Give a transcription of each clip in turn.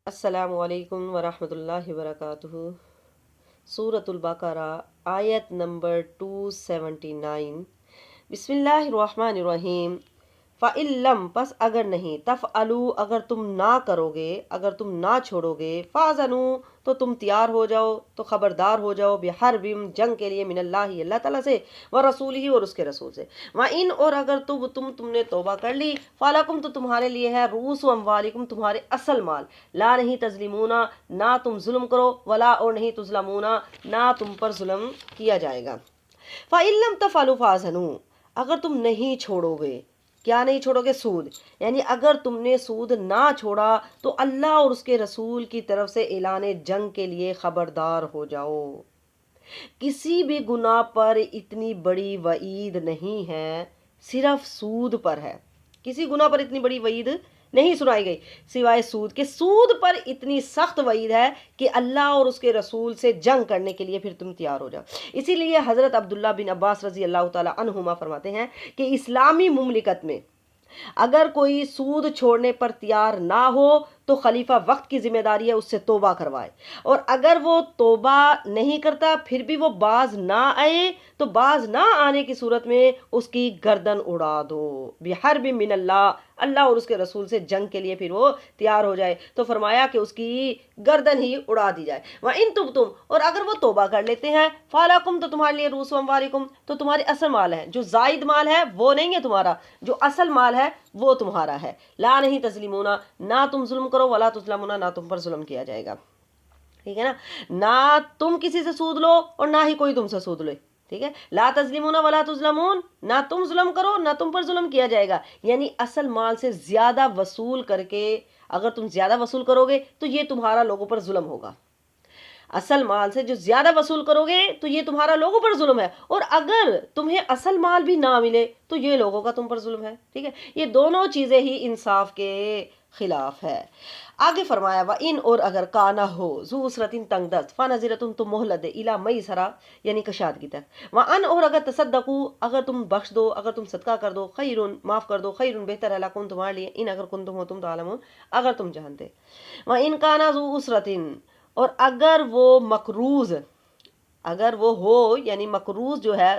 السلام علیکم ورحمۃ اللہ وبرکاتہ۔ سورۃ البقرہ آیت نمبر 279۔ بسم اللہ الرحمن الرحیم۔ فَإِن پس اگر نہیں، تفعلوا اگر تم نہ کرو گے، اگر تم نہ چھوڑو گے، فَأْذَنُوا تو تم تیار ہو جاؤ، تو خبردار ہو جاؤ، بحرب جنگ کے لیے، من اللہ اللہ تعالیٰ سے، ورسولہ اور اس کے رسول سے۔ وَإِن اور اگر تم نے توبہ کر لی، فَلَكُمْ تو تمہارے لیے ہے، رؤوس اموالکم تمہارے اصل مال، لا نہیں تظلمون نہ تم ظلم کرو، ولا اور نہیں تظلمون نہ تم پر ظلم کیا جائے گا۔ فَإِن لَمْ تَفْعَلُوا فَأْذَنُوا اگر تم نہیں چھوڑو گے، کیا نہیں چھوڑو گے؟ سود، یعنی اگر تم نے سود نہ چھوڑا تو اللہ اور اس کے رسول کی طرف سے اعلان جنگ کے لیے خبردار ہو جاؤ۔ کسی بھی گناہ پر اتنی بڑی وعید نہیں ہے، صرف سود پر ہے۔ کسی گناہ پر اتنی بڑی وعید نہیں سنائی گئی سوائے سود کے۔ سود پر اتنی سخت وعید ہے کہ اللہ اور اس کے رسول سے جنگ کرنے کے لیے پھر تم تیار ہو جاؤ۔ اسی لیے حضرت عبداللہ بن عباس رضی اللہ تعالی عنہما فرماتے ہیں کہ اسلامی مملکت میں اگر کوئی سود چھوڑنے پر تیار نہ ہو تو خلیفہ وقت کی ذمہ داری ہے اس سے توبہ کروائے، اور اگر وہ توبہ نہیں کرتا پھر بھی وہ باز نہ آئے تو باز نہ آنے کی صورت میں اس کی گردن اڑا دو، بحرب من اللہ اللہ اور اس کے رسول سے جنگ کے لیے پھر وہ تیار ہو جائے۔ تو فرمایا کہ اس کی گردن ہی اڑا دی جائے۔ وَإِن تُبْتُمْ اور اگر وہ توبہ کر لیتے ہیں، فَلَكُمْ تو تمہارے لیے رؤوس اموالکم تو تمہارے اصل مال ہے، جو زائد مال ہے وہ نہیں ہے تمہارا، جو اصل مال ہے وہ تمہارا ہے، لا نہیں تظلمون نہ تم ظلم کرو، ولا تظلمون نہ تم پر ظلم کیا جائے گا، ٹھیک ہے نا۔ نہ تم کسی سے سود لو اور نہ ہی کوئی تم سے سود لے، ٹھیک ہے۔ لا تظلمون ولا تظلمون نہ تم ظلم کرو نہ تم پر ظلم کیا جائے گا، یعنی اصل مال سے زیادہ وصول کر کے اگر تم زیادہ وصول کرو گے تو یہ تمہارا لوگوں پر ظلم ہوگا۔ اصل مال سے جو زیادہ وصول کرو گے تو یہ تمہارا لوگوں پر ظلم ہے، اور اگر تمہیں اصل مال بھی نہ ملے تو یہ لوگوں کا تم پر ظلم ہے، ٹھیک ہے۔ یہ دونوں چیزیں ہی انصاف کے خلاف ہے۔ آگے فرمایا وَإِن اور اگر کانا ہو ذو عسرۃ تنگ دست فنظرۃ تو مہلت دے الی میسرہ یعنی کشادگی تک، وَأَن اور اگر تصدقوا اگر تم بخش دو، اگر تم صدقہ کر دو، خیر معاف کر دو، خیر بہتر ہے لکم تمہارے لیے، ان اگر کنتم ہو تم تعلمون اگر تم جانتے۔ وَإِن کانا ذو عسرۃ اور اگر وہ مقروض، اگر وہ ہو یعنی مقروض جو ہے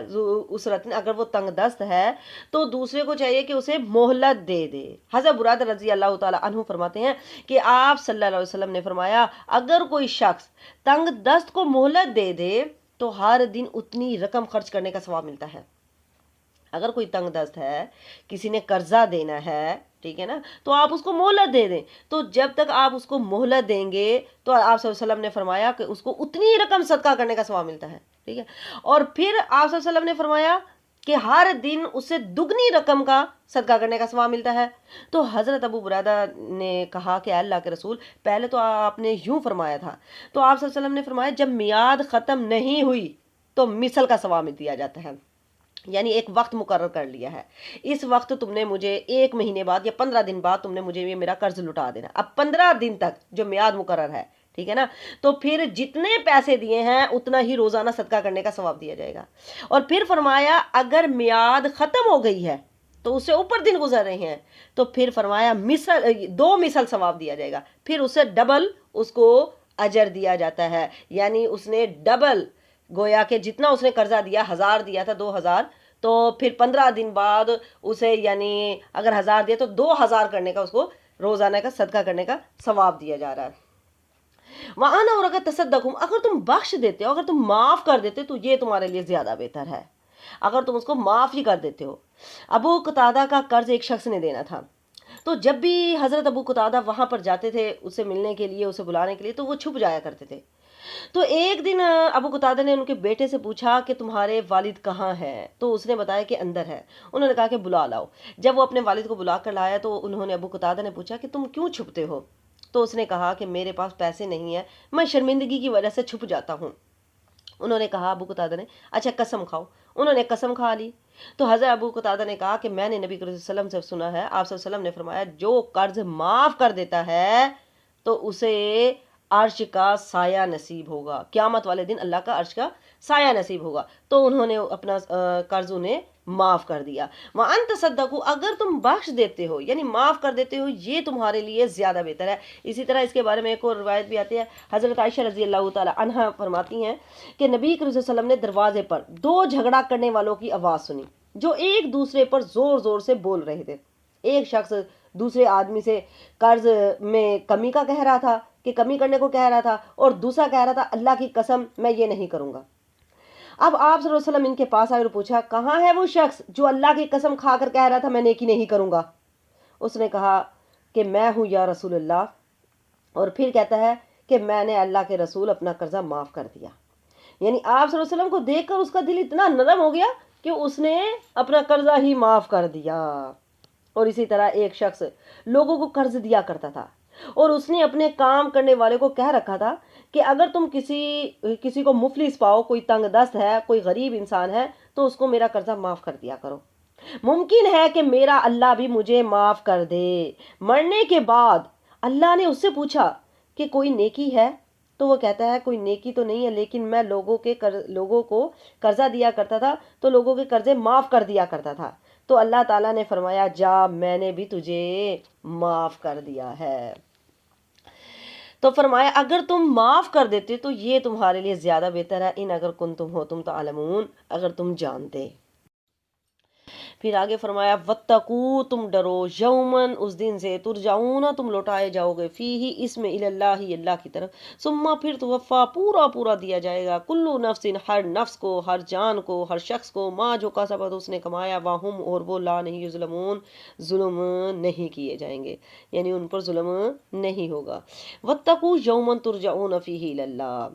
عسرت اگر وہ تنگ دست ہے تو دوسرے کو چاہیے کہ اسے مہلت دے دے۔ حضرت برادر رضی اللہ تعالی عنہ فرماتے ہیں کہ آپ صلی اللہ علیہ وسلم نے فرمایا اگر کوئی شخص تنگ دست کو مہلت دے دے تو ہر دن اتنی رقم خرچ کرنے کا ثواب ملتا ہے۔ اگر کوئی تنگ دست ہے، کسی نے قرضہ دینا ہے، ٹھیک ہے نا، تو آپ اس کو مہلت دے دیں، تو جب تک آپ اس کو مہلت دیں گے تو آپ صلی اللہ علیہ وسلم نے فرمایا کہ اس کو اتنی رقم صدقہ کرنے کا ثواب ملتا ہے، ٹھیک ہے۔ اور پھر آپ صلی اللہ علیہ وسلم نے فرمایا کہ ہر دن اسے دگنی رقم کا صدقہ کرنے کا ثواب ملتا ہے۔ تو حضرت ابو برادہ نے کہا کہ اللہ کے رسول پہلے تو آپ نے یوں فرمایا تھا، تو آپ صلی اللہ علیہ وسلم نے فرمایا جب میعاد ختم نہیں ہوئی تو مثل کا ثواب دیا جاتا ہے، یعنی ایک وقت مقرر کر لیا ہے، اس وقت تم نے مجھے 1 مہینے بعد یا 15 دن بعد تم نے مجھے یہ میرا قرض لٹا دینا، اب 15 دن تک جو میعاد مقرر ہے، ٹھیک ہے نا، تو پھر جتنے پیسے دیے ہیں اتنا ہی روزانہ صدقہ کرنے کا ثواب دیا جائے گا۔ اور پھر فرمایا اگر میعاد ختم ہو گئی ہے تو اس سے اوپر دن گزر رہے ہیں تو پھر فرمایا دو مثل ثواب دیا جائے گا، پھر اسے ڈبل اس کو اجر دیا جاتا ہے، یعنی اس نے ڈبل، گویا کہ جتنا اس نے قرضہ دیا 1000 دیا تھا 2000، تو پھر 15 دن بعد اسے یعنی اگر 1000 دیا تو 2000 کرنے کا اس کو روزانہ کا صدقہ کرنے کا ثواب دیا جا رہا ہے۔ وَأَنَا اور اگر تصدقوا اگر تم بخش دیتے ہو، اگر تم معاف کر دیتے تو یہ تمہارے لیے زیادہ بہتر ہے، اگر تم اس کو معاف ہی کر دیتے ہو۔ ابو قتادہ کا قرض ایک شخص نے دینا تھا، تو جب بھی حضرت ابو قتادہ وہاں پر جاتے تھے اسے ملنے کے لیے، اسے بلانے کے لیے، تو وہ چھپ جایا کرتے تھے۔ تو ایک دن ابو قتادہ نے ان کے بیٹے سے پوچھا کہ تمہارے والد کہاں ہیں؟ تو اس نے بتایا کہ اندر ہے۔ انہوں نے کہا کہ بلا لاؤ۔ جب وہ اپنے والد کو بلا کر لایا تو انہوں نے ابو قتادہ نے پوچھا کہ تم کیوں چھپتے ہو؟ تو اس نے کہا کہ میرے پاس پیسے نہیں ہیں، میں شرمندگی کی وجہ سے چھپ جاتا ہوں۔ انہوں نے کہا ابو قتادہ نے اچھا قسم کھاؤ۔ انہوں نے قسم کھا لی۔ تو حضرت ابو قتادہ نے کہا کہ میں نے نبی صلی اللہ علیہ وسلم سے سنا ہے، آپ صلی اللہ علیہ وسلم نے فرمایا جو قرض معاف کر دیتا ہے تو اسے عرش کا سایہ نصیب ہوگا، قیامت والے دن اللہ کا عرش کا سایہ نصیب ہوگا۔ تو انہوں نے اپنا قرض انہیں معاف کر دیا۔ وَأَن تَصَدَّقُوا، اگر تم بخش دیتے ہو یعنی معاف کر دیتے ہو، یہ تمہارے لیے زیادہ بہتر ہے۔ اسی طرح اس کے بارے میں ایک اور روایت بھی آتی ہے، حضرت عائشہ رضی اللہ تعالی عنہا فرماتی ہیں کہ نبی کریم صلی اللہ علیہ وسلم نے دروازے پر دو جھگڑا کرنے والوں کی آواز سنی جو ایک دوسرے پر زور زور سے بول رہے تھے۔ ایک شخص دوسرے آدمی سے قرض میں کمی کا کہہ رہا تھا کہ کمی کرنے کو کہہ رہا تھا، اور دوسرا کہہ رہا تھا اللہ کی قسم میں یہ نہیں کروں گا۔ اب آپ صلی اللہ علیہ وسلم ان کے پاس آئے اور پوچھا کہاں ہے وہ شخص جو اللہ کی قسم کھا کر کہہ رہا تھا میں نیکی نہیں کروں گا؟ اس نے کہا کہ میں ہوں یا رسول اللہ، اور پھر کہتا ہے کہ میں نے اللہ کے رسول اپنا قرضہ معاف کر دیا۔ یعنی آپ صلی اللہ علیہ وسلم کو دیکھ کر اس کا دل اتنا نرم ہو گیا کہ اس نے اپنا قرضہ ہی معاف کر دیا۔ اور اسی طرح ایک شخص لوگوں کو قرض دیا کرتا تھا اور اس نے اپنے کام کرنے والے کو کہہ رکھا تھا کہ اگر تم کسی کو مفلس پاؤ، کوئی تنگ دست ہے، کوئی غریب انسان ہے، تو اس کو میرا قرضہ معاف کر دیا کرو، ممکن ہے کہ میرا اللہ بھی مجھے معاف کر دے۔ مرنے کے بعد اللہ نے اس سے پوچھا کہ کوئی نیکی ہے؟ تو وہ کہتا ہے کوئی نیکی تو نہیں ہے، لیکن میں لوگوں کو قرضہ دیا کرتا تھا تو لوگوں کے قرضے معاف کر دیا کرتا تھا۔ تو اللہ تعالیٰ نے فرمایا جا، میں نے بھی تجھے معاف کر دیا ہے۔ تو فرمایا اگر تم معاف کر دیتے تو یہ تمہارے لیے زیادہ بہتر ہے، ان اگر کنتم ہو تم تعلمون، اگر تم جانتے۔ پھر آگے فرمایا وَاتَّقُوا، تم ڈرو، یومن، اس دن سے، ترجعون، تم لوٹائے جاؤ گے، فیہ، اس میں، اللہ اللہ کی طرف، ثم، پھر توفا، پورا پورا دیا جائے گا، کلو نفس، ہر نفس کو، ہر جان کو، ہر شخص کو، ما جو کسبت، اس نے کمایا، واہم، اور وہ لا نہیں یظلمون، ظلم نہیں کیے جائیں گے، یعنی ان پر ظلم نہیں ہوگا۔ وَاتَّقُوا یومن ترجعون فیہ اللہ،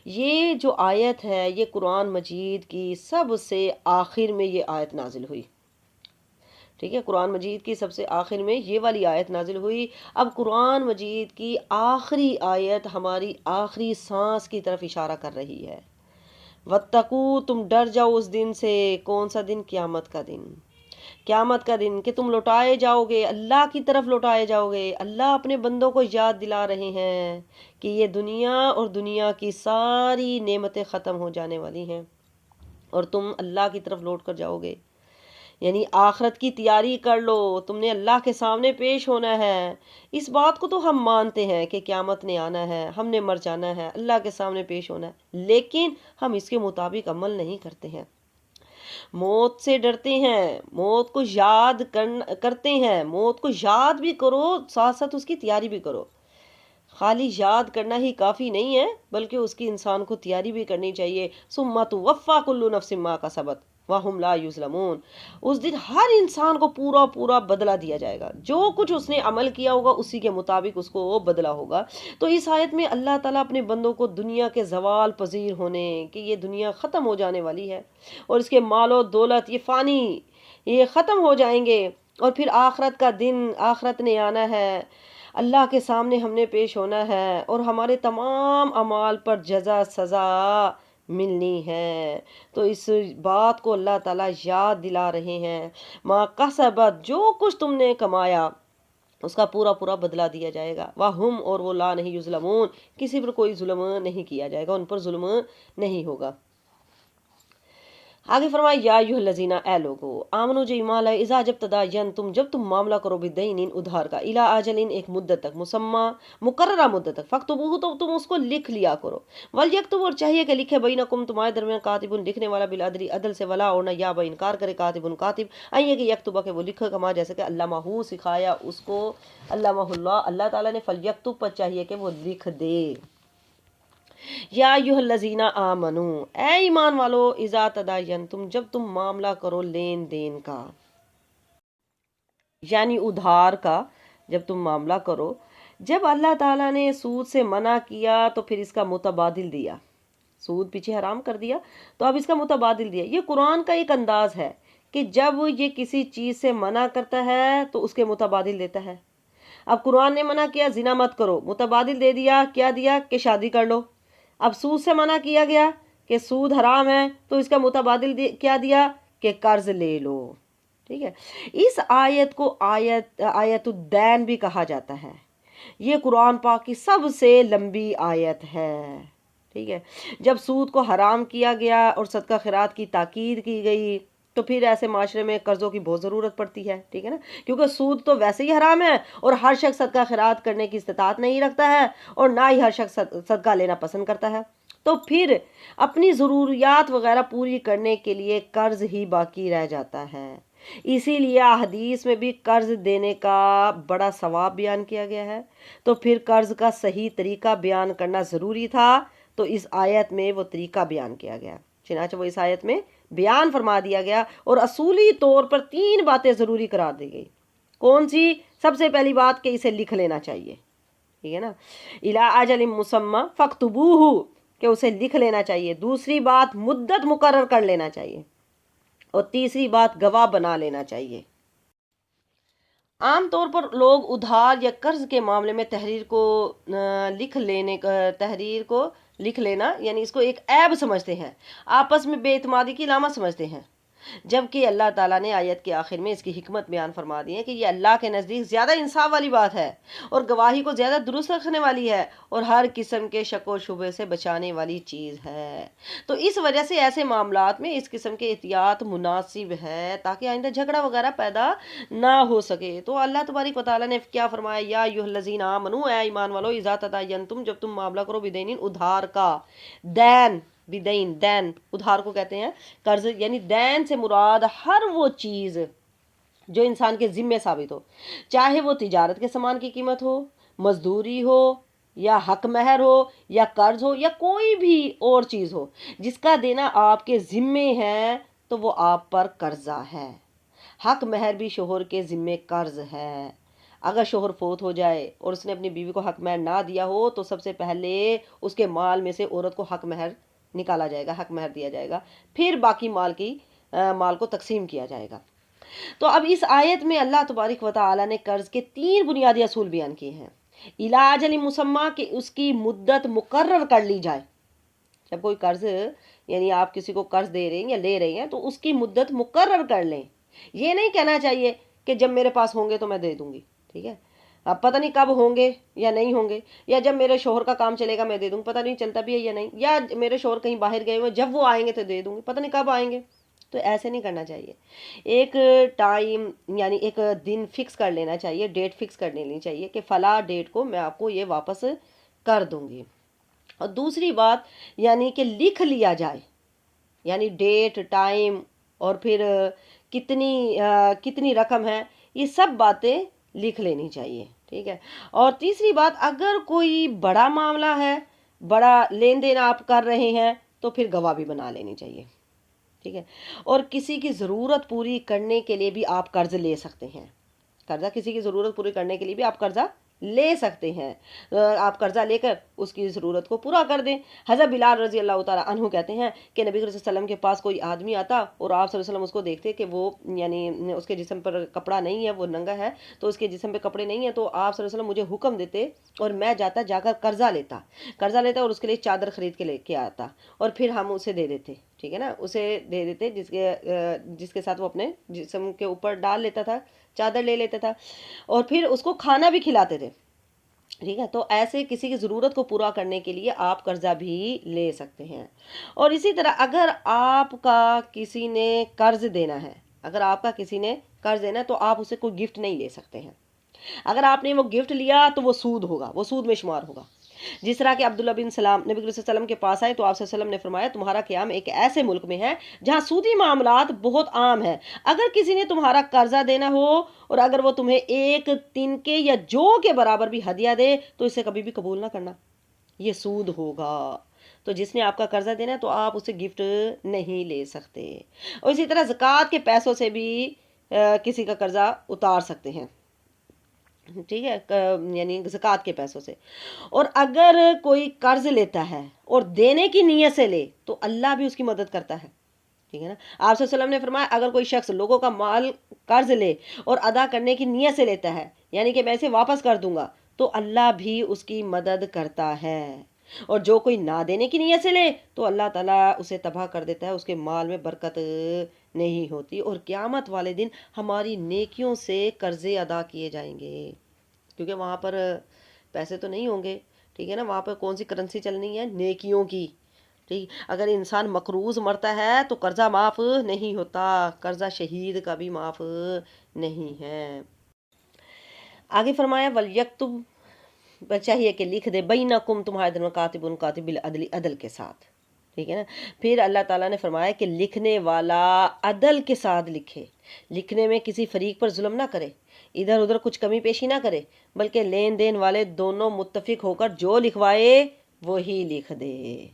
یہ جو آیت ہے یہ قرآن مجید کی سب سے آخر میں یہ آیت نازل ہوئی، ٹھیک ہے، قرآن مجید کی سب سے آخر میں یہ والی آیت نازل ہوئی۔ اب قرآن مجید کی آخری آیت ہماری آخری سانس کی طرف اشارہ کر رہی ہے۔ وَاتَّقُوا، تم ڈر جاؤ اس دن سے، کون سا دن؟ قیامت کا دن، قیامت کا دن، کہ تم لوٹائے جاؤ گے، اللہ کی طرف لوٹائے جاؤ گے۔ اللہ اپنے بندوں کو یاد دلا رہے ہیں کہ یہ دنیا اور دنیا کی ساری نعمتیں ختم ہو جانے والی ہیں اور تم اللہ کی طرف لوٹ کر جاؤ گے، یعنی آخرت کی تیاری کر لو، تم نے اللہ کے سامنے پیش ہونا ہے۔ اس بات کو تو ہم مانتے ہیں کہ قیامت نے آنا ہے، ہم نے مر جانا ہے، اللہ کے سامنے پیش ہونا ہے، لیکن ہم اس کے مطابق عمل نہیں کرتے ہیں، موت سے ڈرتے ہیں، موت کو یاد کرتے ہیں، موت کو یاد بھی کرو، ساتھ ساتھ اس کی تیاری بھی کرو۔ خالی یاد کرنا ہی کافی نہیں ہے بلکہ اس کی انسان کو تیاری بھی کرنی چاہیے۔ ثم توفی کل نفس ما کسبت وہم لا یظلمون، اس دن ہر انسان کو پورا پورا بدلہ دیا جائے گا، جو کچھ اس نے عمل کیا ہوگا اسی کے مطابق اس کو وہ بدلہ ہوگا۔ تو اس آیت میں اللہ تعالیٰ اپنے بندوں کو دنیا کے زوال پذیر ہونے، کہ یہ دنیا ختم ہو جانے والی ہے اور اس کے مال و دولت یہ فانی، یہ ختم ہو جائیں گے، اور پھر آخرت کا دن، آخرت نے آنا ہے، اللہ کے سامنے ہم نے پیش ہونا ہے اور ہمارے تمام اعمال پر جزا سزا ملنی ہے۔ تو اس بات کو اللہ تعالیٰ یاد دلا رہے ہیں، ما کسبت، جو کچھ تم نے کمایا اس کا پورا پورا بدلہ دیا جائے گا، وہم، اور وہ لا نہیں یظلمون، کسی پر کوئی ظلم نہیں کیا جائے گا، ان پر ظلم نہیں ہوگا۔ آگے فرمایا یا ایھا الذین، اے لوگو، آمنو جو ایمان لائے، اذا جب تداینتم، جب تم معاملہ کرو بدین، ادھار کا، الی اجل، ایک مدت تک، مسمی، مقررہ مدت تک، فاکتبوہ، تو تم اس کو لکھ لیا کرو، ولیکتب، اور چاہیے کہ لکھے، بینکم، تمہارے درمیان، کاتب، لکھنے والا، بالعدل، عدل سے، ولا، اور نہ یا با، انکار کرے، کاتب، کاتب، یہ کہ یکتبہ، کہ وہ لکھے، کما، جیسے کہ علمہ، سکھایا اس کو، علمہ اللہ تعالیٰ نے، فلیکتب، پر چاہیے کہ وہ لکھ دے۔ یا ایھا الذین آمنو، اے ایمان والو، اذا تداینتم، جب تم معاملہ کرو لین دین کا، یعنی ادھار کا، جب تم معاملہ کرو، جب اللہ تعالیٰ نے سود سے منع کیا تو پھر اس کا متبادل دیا، سود پیچھے حرام کر دیا تو اب اس کا متبادل دیا۔ یہ قرآن کا ایک انداز ہے کہ جب یہ کسی چیز سے منع کرتا ہے تو اس کے متبادل دیتا ہے۔ اب قرآن نے منع کیا زنا مت کرو، متبادل دے دیا، کیا دیا؟ کہ شادی کر لو۔ اب سود سے منع کیا گیا کہ سود حرام ہے تو اس کا متبادل کیا دیا؟ کہ قرض لے لو، ٹھیک ہے۔ اس آیت کو آیت الدین بھی کہا جاتا ہے، یہ قرآن پاک کی سب سے لمبی آیت ہے، ٹھیک ہے۔ جب سود کو حرام کیا گیا اور صدقہ خیرات کی تاکید کی گئی تو پھر ایسے معاشرے میں قرضوں کی بہت ضرورت پڑتی ہے، ٹھیک ہے نا، کیونکہ سود تو ویسے ہی حرام ہے اور ہر شخص صدقہ خیرات کرنے کی استطاعت نہیں رکھتا ہے اور نہ ہی ہر شخص صدقہ لینا پسند کرتا ہے، تو پھر اپنی ضروریات وغیرہ پوری کرنے کے لیے قرض ہی باقی رہ جاتا ہے۔ اسی لیے حدیث میں بھی قرض دینے کا بڑا ثواب بیان کیا گیا ہے، تو پھر قرض کا صحیح طریقہ بیان کرنا ضروری تھا، تو اس آیت میں وہ طریقہ بیان کیا گیا، چنانچہ وہ اس آیت میں بیان فرما دیا گیا اور اصولی طور پر 3 باتیں ضروری قرار دی گئی۔ کون سی؟ سب سے پہلی بات کہ اسے لکھ لینا چاہیے، ٹھیک ہے نا، الی اجل مسمی فاکتبوہ، کہ اسے لکھ لینا چاہیے۔ دوسری بات مدت مقرر کر لینا چاہیے، اور تیسری بات گواہ بنا لینا چاہیے۔ عام طور پر لوگ ادھار یا قرض کے معاملے میں تحریر کو لکھ لینا یعنی اس کو ایک عیب سمجھتے ہیں، آپس میں بے اعتمادی کی علامت سمجھتے ہیں، جبکہ اللہ تعالیٰ نے آیت کے آخر میں اس کی حکمت بیان فرما دی ہے کہ یہ اللہ کے نزدیک زیادہ انصاف والی بات ہے اور گواہی کو زیادہ درست رکھنے والی ہے اور ہر قسم کے شک و شبہ سے بچانے والی چیز ہے۔ تو اس وجہ سے ایسے معاملات میں اس قسم کے احتیاط مناسب ہے تاکہ آئندہ جھگڑا وغیرہ پیدا نہ ہو سکے۔ تو اللہ تبارک و تعالیٰ نے کیا فرمایا، یا ایھا الذین آمنوا، اے ایمان والو، اذا تداینتم، جب تم معاملہ کرو، بدین، ادھار کا، دین، بدین، دین ادھار کو کہتے ہیں، قرض یعنی دین سے مراد ہر وہ چیز جو انسان کے ذمے ثابت ہو، چاہے وہ تجارت کے سامان کی قیمت ہو، مزدوری ہو، یا حق مہر ہو، یا قرض ہو، یا کوئی بھی اور چیز ہو جس کا دینا آپ کے ذمے ہے، تو وہ آپ پر قرضہ ہے۔ حق مہر بھی شوہر کے ذمے قرض ہے۔ اگر شوہر فوت ہو جائے اور اس نے اپنی بیوی کو حق مہر نہ دیا ہو تو سب سے پہلے اس کے مال میں سے عورت کو حق مہر نکالا جائے گا، حق مہر دیا جائے گا، پھر باقی مال کو تقسیم کیا جائے گا۔ تو اب اس آیت میں اللہ تبارک و تعالی نے قرض کے 3 بنیادی اصول بیان کیے ہیں۔ الی اجل مسمی، کہ اس کی مدت مقرر کر لی جائے۔ جب کوئی قرض یعنی آپ کسی کو قرض دے رہے ہیں یا لے رہے ہیں تو اس کی مدت مقرر کر لیں، یہ نہیں کہنا چاہیے کہ جب میرے پاس ہوں گے تو میں دے دوں گی، ٹھیک ہے، اب پتہ نہیں کب ہوں گے یا نہیں ہوں گے، یا جب میرے شوہر کا کام چلے گا میں دے دوں گی، پتہ نہیں چلتا بھی ہے یا نہیں، یا میرے شوہر کہیں باہر گئے ہوئے جب وہ آئیں گے تو دے دوں گی، پتہ نہیں کب آئیں گے۔ تو ایسے نہیں کرنا چاہیے، ایک ٹائم یعنی ایک دن فکس کر لینا چاہیے، ڈیٹ فکس کر لینی چاہیے کہ فلاں ڈیٹ کو میں آپ کو یہ واپس کر دوں گی۔ اور دوسری بات یعنی کہ لکھ لیا جائے، یعنی ڈیٹ، ٹائم، اور پھر کتنی رقم ہے، یہ سب باتیں لکھ لینی چاہیے، ٹھیک ہے۔ اور تیسری بات، اگر کوئی بڑا معاملہ ہے، بڑا لین دین آپ کر رہے ہیں تو پھر گواہ بھی بنا لینی چاہیے، ٹھیک ہے۔ اور کسی کی ضرورت پوری کرنے کے لیے بھی آپ قرض لے سکتے ہیں، کسی کی ضرورت پوری کرنے کے لیے بھی آپ قرضہ لے سکتے ہیں، آپ قرضہ لے کر اس کی ضرورت کو پورا کر دیں۔ حضرت بلال رضی اللہ تعالیٰ عنہ کہتے ہیں کہ نبی صلی اللہ علیہ وسلم کے پاس کوئی آدمی آتا اور آپ صلی اللہ علیہ وسلم اس کو دیکھتے کہ وہ یعنی اس کے جسم پر کپڑا نہیں ہے، وہ ننگا ہے، تو اس کے جسم پہ کپڑے نہیں ہیں، تو آپ صلی اللہ علیہ وسلم مجھے حکم دیتے اور میں جا کر قرضہ لیتا اور اس کے لیے چادر خرید کے لے کے آتا اور پھر ہم اسے دے دیتے، ٹھیک ہے نا، اسے دے دیتے جس کے ساتھ وہ اپنے جسم کے اوپر ڈال لیتا تھا، چادر لے لیتا تھا، اور پھر اس کو کھانا بھی کھلاتے تھے، ٹھیک ہے۔ تو ایسے کسی کی ضرورت کو پورا کرنے کے لیے آپ قرضہ بھی لے سکتے ہیں۔ اور اسی طرح اگر آپ کا کسی نے قرض دینا ہے، تو آپ اسے کوئی گفٹ نہیں لے سکتے ہیں۔ اگر آپ نے وہ گفٹ لیا تو وہ سود ہوگا، وہ سود میں شمار ہوگا۔ جس طرح کہ عبداللہ بن سلام نبی صلی اللہ علیہ وسلم کے پاس آئے تو آپ صلی اللہ علیہ وسلم نے فرمایا، تمہارا قیام ایک ایسے ملک میں ہے جہاں سودی معاملات بہت عام ہیں، اگر کسی نے تمہارا قرضہ دینا ہو اور اگر وہ تمہیں 1 تنکے یا جو کے برابر بھی ہدیہ دے تو اسے کبھی بھی قبول نہ کرنا، یہ سود ہوگا۔ تو جس نے آپ کا قرضہ دینا ہے تو آپ اسے گفٹ نہیں لے سکتے۔ اور اسی طرح زکوٰۃ کے پیسوں سے بھی کسی کا قرضہ اتار سکتے ہیں، ٹھیک ہے، یعنی زکوٰۃ کے پیسوں سے۔ اور اگر کوئی قرض لیتا ہے اور دینے کی نیت سے لے تو اللہ بھی اس کی مدد کرتا ہے، ٹھیک ہے نا۔ آپ صلی اللہ علیہ وسلم نے فرمایا، اگر کوئی شخص لوگوں کا مال قرض لے اور ادا کرنے کی نیت سے لیتا ہے، یعنی کہ میں اسے واپس کر دوں گا، تو اللہ بھی اس کی مدد کرتا ہے۔ اور جو کوئی نہ دینے کی نیت سے لے تو اللہ تعالیٰ اسے تباہ کر دیتا ہے، اس کے مال میں برکت نہیں ہوتی، اور قیامت والے دن ہماری نیکیوں سے قرضے ادا کیے جائیں گے، کیونکہ وہاں پر پیسے تو نہیں ہوں گے، ٹھیک ہے نا، وہاں پر کون سی کرنسی چلنی ہے؟ نیکیوں کی۔ ٹھیک، اگر انسان مقروض مرتا ہے تو قرضہ معاف نہیں ہوتا، قرضہ شہید کا بھی معاف نہیں ہے۔ آگے فرمایا وَلْيَكْتُبْ، چاہیے کہ لکھ دے بَيْنَكُمْ، تمہارے درمیان کاتب کاتب بالعدل، عدل کے ساتھ، ٹھیک ہے نا۔ پھر اللہ تعالیٰ نے فرمایا کہ لکھنے والا عدل کے ساتھ لکھے، لکھنے میں کسی فریق پر ظلم نہ کرے، ادھر ادھر کچھ کمی پیشی نہ کرے، بلکہ لین دین والے دونوں متفق ہو کر جو لکھوائے وہی لکھ دے،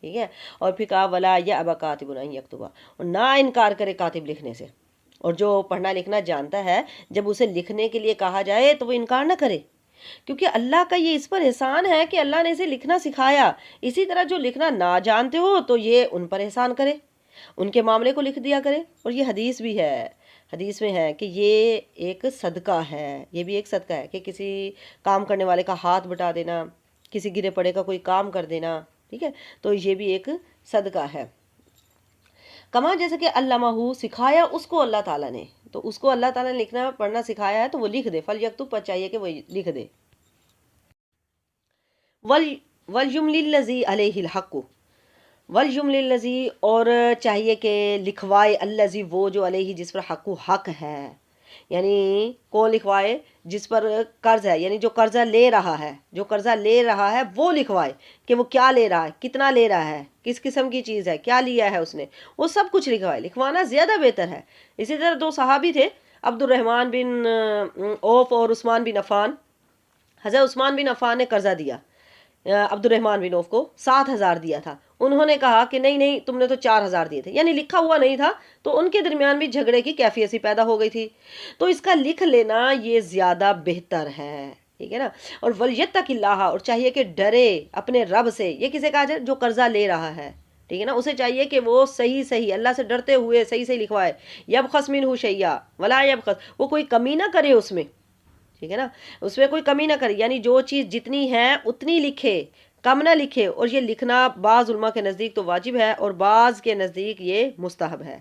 ٹھیک ہے۔ اور پھر کہا وَلَا يَأْبَ كَاتِبٌ أَن يَكْتُبَ، اور نہ انکار کرے کاتب لکھنے سے، اور جو پڑھنا لکھنا جانتا ہے جب اسے لکھنے کے لیے کہا جائے تو وہ انکار نہ کرے، کیونکہ اللہ کا یہ اس پر احسان ہے کہ اللہ نے اسے لکھنا سکھایا۔ اسی طرح جو لکھنا نہ جانتے ہو تو یہ ان پر احسان کرے، ان کے معاملے کو لکھ دیا کرے۔ اور یہ حدیث بھی ہے، حدیث میں ہے کہ یہ ایک صدقہ ہے، یہ بھی ایک صدقہ ہے کہ کسی کام کرنے والے کا ہاتھ بٹا دینا، کسی گرے پڑے کا کوئی کام کر دینا، ٹھیک ہے، تو یہ بھی ایک صدقہ ہے۔ کما جیسے کہ علامہ سکھایا اس کو اللہ تعالیٰ نے، تو اس کو اللہ تعالیٰ نے لکھنا پڑھنا سکھایا ہے تو وہ لکھ دے، فَلْيَكْتُبْ، پر چاہیے کہ وہ لکھ دے۔ وَلْيُمْلِلْ الَّذِي عَلَيْهِ الْحَقُّ، وَلْيُمْلِلْ الَّذِي، اور چاہیے کہ لکھوائے الَّذِي، وہ جو علیہ جس پر حق ہے، یعنی کون لکھوائے؟ جس پر قرض ہے، یعنی جو قرضہ لے رہا ہے، جو قرضہ لے رہا ہے وہ لکھوائے کہ وہ کیا لے رہا ہے، کتنا لے رہا ہے، کس قسم کی چیز ہے، کیا لیا ہے اس نے، وہ سب کچھ لکھوائے، لکھوانا زیادہ بہتر ہے۔ اسی طرح دو صحابی تھے، عبد الرحمن بن عوف اور عثمان بن عفان۔ حضرت عثمان بن عفان نے قرضہ دیا عبد الرحمن بن عوف کو، 7,000 دیا تھا، انہوں نے کہا کہ نہیں نہیں تم نے تو 4,000 دیے تھے، یعنی لکھا ہوا نہیں تھا، تو ان کے درمیان بھی جھگڑے کی کیفیت سی پیدا ہو گئی تھی، تو اس کا لکھ لینا یہ زیادہ بہتر ہے، ٹھیک ہے نا۔ اور وَلْيَتَّقِ اللَّهَ، اور چاہیے کہ ڈرے اپنے رب سے، یہ کسے کہا جائے؟ جو قرضہ لے رہا ہے، ٹھیک ہے نا، اسے چاہیے کہ وہ صحیح اللہ سے ڈرتے ہوئے صحیح لکھوائے، یبخس منہ شیئا ولا یبخس، وہ کوئی کمی نہ کرے اس میں، ٹھیک ہے نا، اس میں کوئی کمی نہ کرے، یعنی جو چیز جتنی ہے اتنی لکھے، کم نہ لکھے۔ اور یہ لکھنا بعض علماء کے نزدیک تو واجب ہے اور بعض کے نزدیک یہ مستحب ہے۔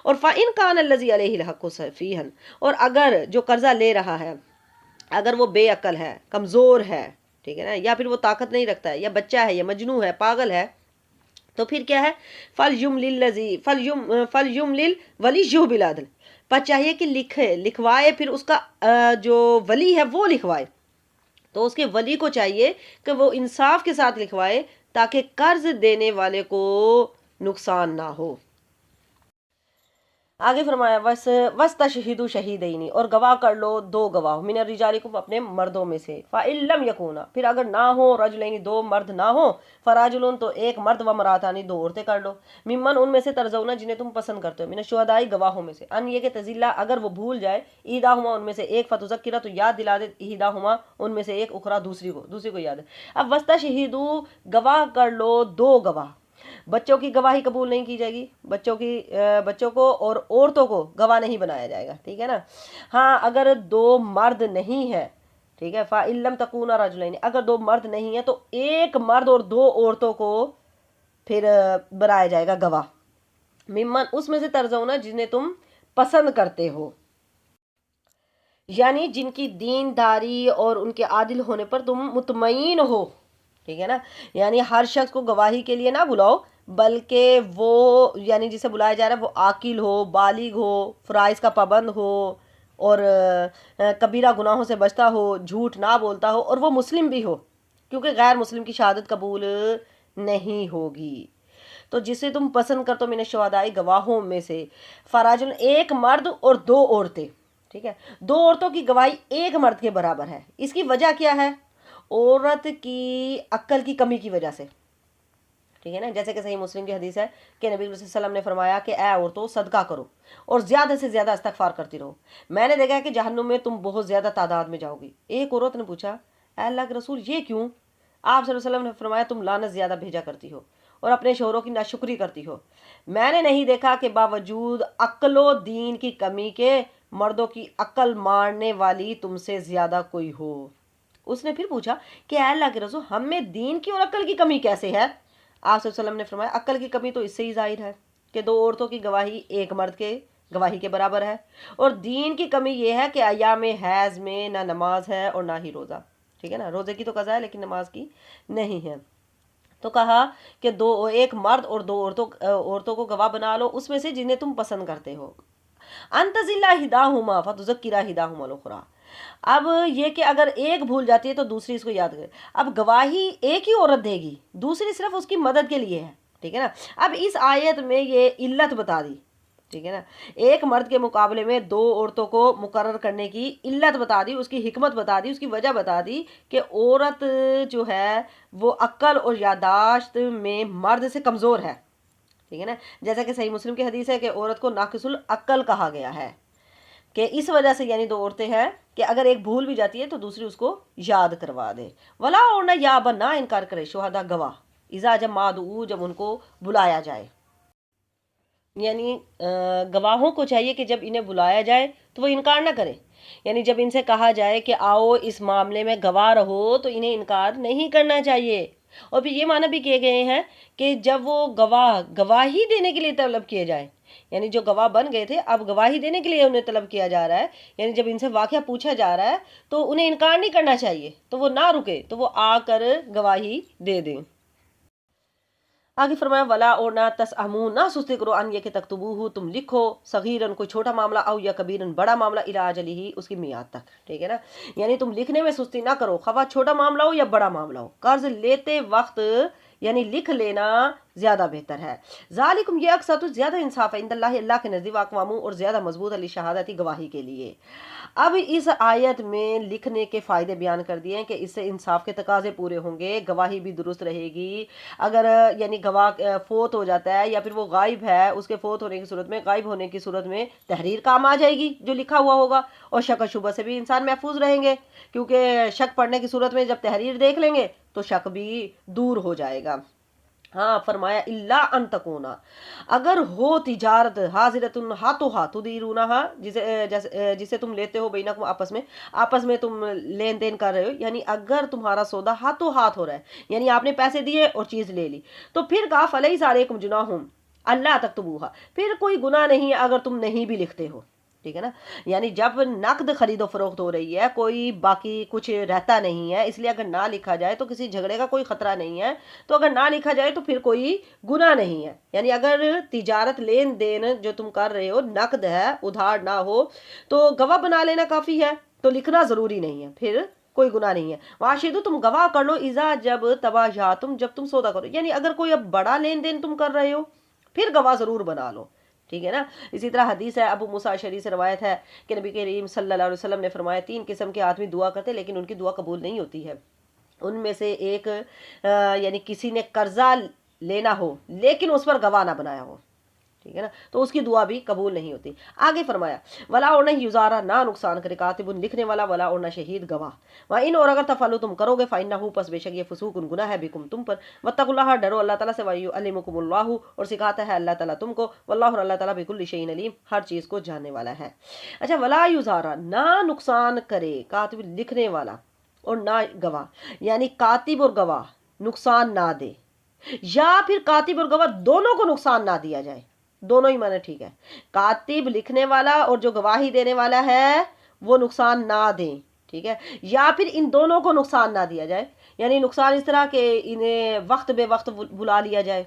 اور فَإِنْ كَانَ الَّذِي عَلَيْهِ الْحَقُّ سَفِيهًا، اور اگر جو قرضہ لے رہا ہے اگر وہ بے عقل ہے، کمزور ہے، ٹھیک ہے نا، یا پھر وہ طاقت نہیں رکھتا ہے، یا بچہ ہے، یا مجنون ہے، پاگل ہے، تو پھر کیا ہے؟ فَلْيُمْلِلْ وَلِيُّهُ بِالْعَدْلِ، پر چاہیے کہ لکھوائے، پھر اس کا جو ولی ہے وہ لکھوائے، تو اس کے ولی کو چاہیے کہ وہ انصاف کے ساتھ لکھوائے تاکہ قرض دینے والے کو نقصان نہ ہو۔ آگے فرمایا وَاسْتَشْهِدُوا شَهِيدَيْنِ، اور گواہ کر لو دو گواہ، مِنَ الرِّجَالِكُمْ، اپنے مردوں میں سے، فَإِن لَّمْ يَكُونَا، پھر اگر نہ ہو، رَجُلَيْنِ، دو مرد نہ ہو، فَرَجُلٌ، تو ایک مرد، وَامْرَأَتَانِ، دو عورتیں کر لو، ممن، ان میں سے، ترضون، جنہیں تم پسند کرتے ہو، مِنَ الشُّهَدَاءِ، گواہوں میں سے، ان یہ کہ تزلّا، اگر وہ بھول جائے، احداہما، ان میں سے ایک، فتذکرہ، تو یاد دلا دے، احداہما، ان میں سے ایک، اخرى، دوسری کو یاد ہے۔ اب وَاسْتَشْهِدُوا، گواہ کر لو دو گواہ، بچوں کی گواہی قبول نہیں کی جائے گی، بچوں کو اور عورتوں کو گواہ نہیں بنایا جائے گا، ٹھیک ہے نا۔ ہاں اگر دو مرد نہیں ہے، ٹھیک ہے، فَإِن لَّمْ تَكُونَا رَجُلَيْنِ، اگر دو مرد نہیں ہیں تو ایک مرد اور دو عورتوں کو پھر بنایا جائے گا گواہ، ممن، اس میں سے، ترضون، جنہیں تم پسند کرتے ہو، یعنی جن کی دینداری اور ان کے عادل ہونے پر تم مطمئن ہو، ٹھیک ہے نا، یعنی ہر شخص کو گواہی کے لیے نہ بلاؤ، بلکہ وہ یعنی جسے بلایا جا رہا ہے وہ عاقل ہو، بالغ ہو، فرائض کا پابند ہو، اور کبیرہ گناہوں سے بچتا ہو، جھوٹ نہ بولتا ہو، اور وہ مسلم بھی ہو، کیونکہ غیر مسلم کی شہادت قبول نہیں ہوگی۔ تو جسے تم پسند کرتے ہو، من الشہداء، گواہوں میں سے، فراجل، ایک مرد اور دو عورتیں، ٹھیک ہے، دو عورتوں کی گواہی ایک مرد کے برابر ہے۔ اس کی وجہ کیا ہے؟ عورت کی عقل کی کمی کی وجہ سے، ٹھیک ہے نا، جیسے کہ صحیح مسلم کی حدیث ہے کہ نبی صلی اللہ علیہ وسلم نے فرمایا کہ اے عورتوں، صدقہ کرو اور زیادہ سے زیادہ استغفار کرتی رہو، میں نے دیکھا ہے کہ جہنم میں تم بہت زیادہ تعداد میں جاؤ گی۔ ایک عورت نے پوچھا اے اللہ کے رسول یہ کیوں؟ آپ صلی اللہ علیہ وسلم نے فرمایا تم لعنت زیادہ بھیجا کرتی ہو اور اپنے شوہروں کی ناشکری کرتی ہو، میں نے نہیں دیکھا کہ باوجود عقل و دین کی کمی کے مردوں کی عقل مارنے والی تم سے زیادہ کوئی ہو۔ اس نے پھر پوچھا کہ اے اللہ کے رسول ہم میں دین کی اور عقل کی کمی کیسے ہے؟ آپ صلی اللہ علیہ وسلم نے فرمایا عقل کی کمی تو اس سے ہی ظاہر ہے کہ دو عورتوں کی گواہی ایک مرد کے گواہی کے برابر ہے، اور دین کی کمی یہ ہے کہ ایام حیض میں نہ نماز ہے اور نہ ہی روزہ، ٹھیک ہے نا، روزے کی تو قضا ہے لیکن نماز کی نہیں ہے۔ تو کہا کہ ایک مرد اور دو عورتوں کو گواہ بنا لو اس میں سے جنہیں تم پسند کرتے ہو. انتظل احداہما فتذکر احداہما الاخری. اب یہ کہ اگر ایک بھول جاتی ہے تو دوسری اس کو یاد کرے. اب گواہی ایک ہی عورت دے گی، دوسری صرف اس کی مدد کے لیے ہے. ٹھیک ہے نا. اب اس آیت میں یہ علت بتا دی. ٹھیک ہے نا. ایک مرد کے مقابلے میں دو عورتوں کو مقرر کرنے کی علت بتا دی، اس کی حکمت بتا دی، اس کی وجہ بتا دی کہ عورت جو ہے وہ عقل اور یادداشت میں مرد سے کمزور ہے. ٹھیک ہے نا. جیسا کہ صحیح مسلم کی حدیث ہے کہ عورت کو ناقص العقل کہا گیا ہے، کہ اس وجہ سے یعنی دو عورتیں ہیں کہ اگر ایک بھول بھی جاتی ہے تو دوسری اس کو یاد کروا دے. ولا اور نہ یا بنا انکار کرے شہدا گواہ اذا جب مادعو جب ان کو بلایا جائے. یعنی گواہوں کو چاہیے کہ جب انہیں بلایا جائے تو وہ انکار نہ کریں. یعنی جب ان سے کہا جائے کہ آؤ اس معاملے میں گواہ رہو تو انہیں انکار نہیں کرنا چاہیے. اور پھر یہ معنی بھی کیے گئے ہیں کہ جب وہ گواہی دینے کے لیے طلب کیے جائیں، یعنی جو گواہ بن گئے تھے اب گواہی دینے کے لیے انہیں طلب کیا جا رہا ہے، یعنی جب ان سے واقعہ پوچھا جا رہا ہے تو انہیں انکار نہیں کرنا چاہیے، تو وہ نہ رکے، تو وہ آ کر گواہی دے دیں. آگے فرمایا ولا اور نہ تسعمو نہ سستی کرو ان یہ کہ تکتبوہ تم لکھو صغیرن کوئی چھوٹا معاملہ او یا کبیرن بڑا معاملہ الی اجلہ اس کی میعاد تک. ٹھیک ہے نا. یعنی تم لکھنے میں سستی نہ کرو، خواہ چھوٹا معاملہ ہو یا بڑا معاملہ ہو. قرض لیتے وقت یعنی لکھ لینا زیادہ بہتر ہے. ذالکم یہ اقساط زیادہ انصاف ہے عند اللہ اللہ کے نزدیک واقوام اور زیادہ مضبوط علی شہادتی گواہی کے لیے. اب اس آیت میں لکھنے کے فائدے بیان کر دیے ہیں کہ اس سے انصاف کے تقاضے پورے ہوں گے، گواہی بھی درست رہے گی. اگر یعنی گواہ فوت ہو جاتا ہے یا پھر وہ غائب ہے، اس کے فوت ہونے کی صورت میں، غائب ہونے کی صورت میں تحریر کام آ جائے گی جو لکھا ہوا ہوگا، اور شک و شبہ سے بھی انسان محفوظ رہیں گے، کیونکہ شک پڑنے کی صورت میں جب تحریر دیکھ لیں گے تو شک بھی دور ہو جائے گا. ہاں فرمایا اللہ ان تکونا اگر ہو تجارت حاضرۃ ہاتھوں ہاتھ تدیرونہا جسے تم لیتے ہو بینکم آپس میں تم لین دین کر رہے ہو، یعنی اگر تمہارا سودا ہاتھوں ہاتھ ہو رہا ہے، یعنی آپ نے پیسے دیے اور چیز لے لی، تو پھر کہا فلیس علیکم جناح اللہ تکتبوہا پھر کوئی گناہ نہیں ہے اگر تم نہیں بھی لکھتے ہو. ٹھیک ہے نا. یعنی جب نقد خرید و فروخت ہو رہی ہے، کوئی باقی کچھ رہتا نہیں ہے، اس لیے اگر نہ لکھا جائے تو کسی جھگڑے کا کوئی خطرہ نہیں ہے، تو اگر نہ لکھا جائے تو پھر کوئی گناہ نہیں ہے. یعنی اگر تجارت لین دین جو تم کر رہے ہو نقد ہے، ادھار نہ ہو، تو گواہ بنا لینا کافی ہے، تو لکھنا ضروری نہیں ہے، پھر کوئی گناہ نہیں ہے. واشہدو تم گواہ کر لو اذا جب تبایعتم جب تم سودا کرو، یعنی اگر کوئی اب بڑا لین دین تم کر رہے ہو پھر گواہ ضرور بنا لو. ٹھیک ہے نا. اسی طرح حدیث ہے ابو موسیٰ اشعری سے روایت ہے کہ نبی کریم صلی اللہ علیہ وسلم نے فرمایا 3 قسم کے آدمی دعا کرتے لیکن ان کی دعا قبول نہیں ہوتی ہے. ان میں سے ایک یعنی کسی نے قرضہ لینا ہو لیکن اس پر گواہ نہ بنایا ہو. ٹھیک ہے نا. تو اس کی دعا بھی قبول نہیں ہوتی. آگے فرمایا ولا اور نہ یزارہ نہ نقصان کرے کاتب لکھنے والا، ولا اور نہ شہید گواہ. وَإِنْ اور اگر تفعلوا تم کرو گے فَإِنَّهُ پس بے شک یہ فسوق گناہ ہے بکم تم پر. وَاتَّقُوا اللَّهَ ڈرو اللہ تعالیٰ سے وَيُعَلِّمُكُمُ اللَّهُ اور سکھاتا ہے اللہ تعالیٰ تم کو. واللہ اور اللہ تعالیٰ بكل شيء علیم ہر چیز کو جاننے والا ہے. اچھا ولا یزارہ نہ نقصان کرے کاتب لکھنے والا اور نہ گواہ، یعنی کاتب اور گواہ نقصان نہ دے، یا پھر کاتب اور گواہ دونوں کو نقصان نہ دیا جائے. دونوں ہی معنی ٹھیک ہے. کاتب لکھنے والا اور جو گواہی دینے والا ہے وہ نقصان نہ دیں. ٹھیک ہے. یا پھر ان دونوں کو نقصان نہ دیا جائے، یعنی نقصان اس طرح کہ انہیں وقت بے وقت بلا لیا جائے.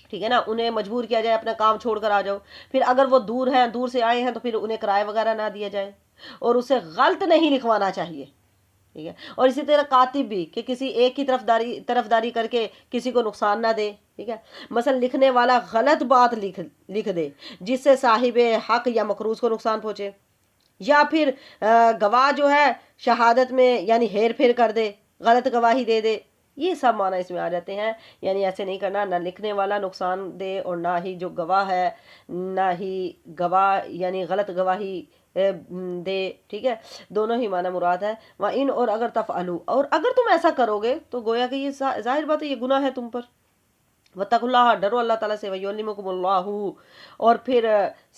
ٹھیک ہے نا. انہیں مجبور کیا جائے اپنا کام چھوڑ کر آ جاؤ، پھر اگر وہ دور ہیں، دور سے آئے ہیں، تو پھر انہیں کرایہ وغیرہ نہ دیا جائے، اور اسے غلط نہیں لکھوانا چاہیے. ٹھیک ہے. اور اسی طرح کاتب بھی کہ کسی ایک کی طرفداری کر کے کسی کو نقصان نہ دے. ٹھیک ہے. مثلا لکھنے والا غلط بات لکھ دے جس سے صاحب حق یا مقروض کو نقصان پہنچے، یا پھر گواہ جو ہے شہادت میں یعنی ہیر پھیر کر دے، غلط گواہی دے دے. یہ سب معنی اس میں آ جاتے ہیں. یعنی ایسے نہیں کرنا، نہ لکھنے والا نقصان دے اور نہ ہی جو گواہ ہے، نہ ہی گواہ یعنی غلط گواہی دے. ٹھیک ہے. دونوں ہی معنی مراد ہے. وَإِنْ اور اگر تفعلوا اور اگر تم ایسا کرو گے تو گویا کہ یہ ظاہر بات ہے یہ گناہ ہے تم پر. وَاتَّقُوا اللَّهَ ڈرو اللہ تعالیٰ سے وَيُعَلِّمُكُمُ اللَّهُ اور پھر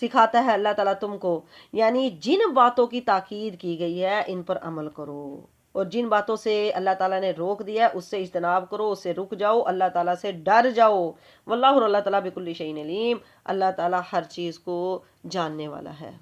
سکھاتا ہے اللہ تعالیٰ تم کو. یعنی جن باتوں کی تاکید کی گئی ہے ان پر عمل کرو، اور جن باتوں سے اللہ تعالیٰ نے روک دیا ہے اس سے اجتناب کرو، اس سے رک جاؤ، اللہ تعالیٰ سے ڈر جاؤ. واللہ اور اللہ تعالیٰ بكل شيء علیم اللہ تعالیٰ ہر چیز کو جاننے والا ہے.